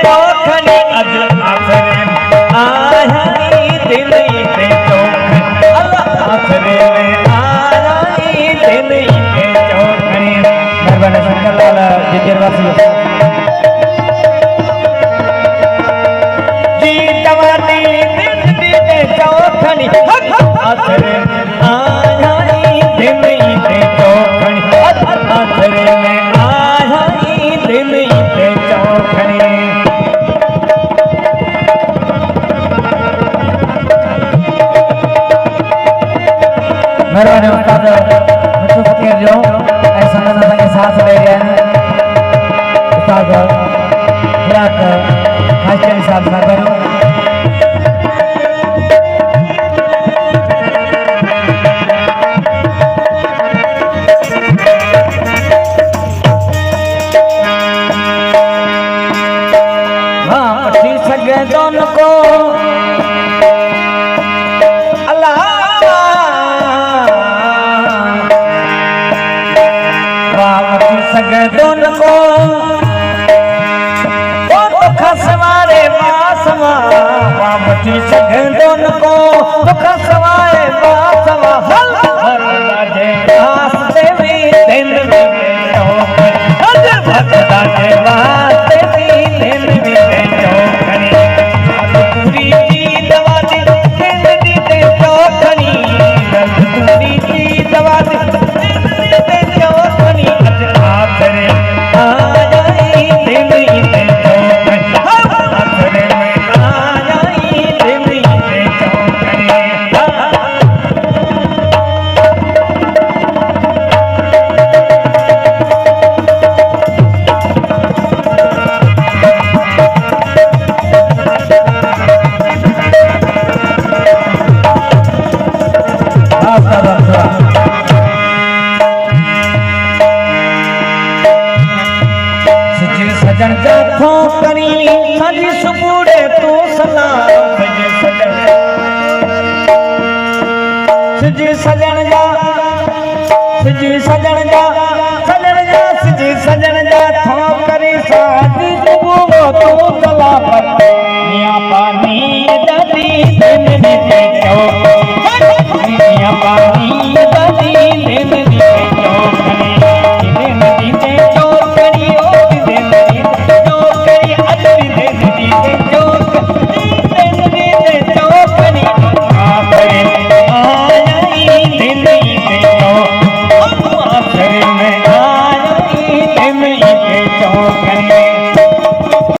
चौखनी अज आखरे आई दिन ते चौखनी आखरे आई दिन ते चौखनी। मेहरबानी शंकर लाल जितेरवासी जी तवानी दिन ते चौखनी आखरे आई दिन ते चौखनी आखरे आई दिन ते चौखनी। मेहरबानी उस्ताद मिठू फकीर जो ऐसा नजर के साथ ले गए उस्ताद खुराक खाचरी साहब मेहरबानी। हाँ पटी सके दोनों को सगदोन को वो तो खसवारे बासवा बाबती सगदोन को तो खसवारे बासवा हल हर राजे आस्ते भी दिन में हज भक्ता के वास्ते भी दिन में चौखनी पूरी जी दवा दी दिन दे चौखनी पूरी जी दवा दी सजन जाथों करी सजी सुबुड़े तू सलाम सजी सजन जा सजी सजन जा सजन जा सजी सजन जाथों करी सजी सुबुड़े तू सलाम मियां पानी ददी दिन दे चौखनी मियां पानी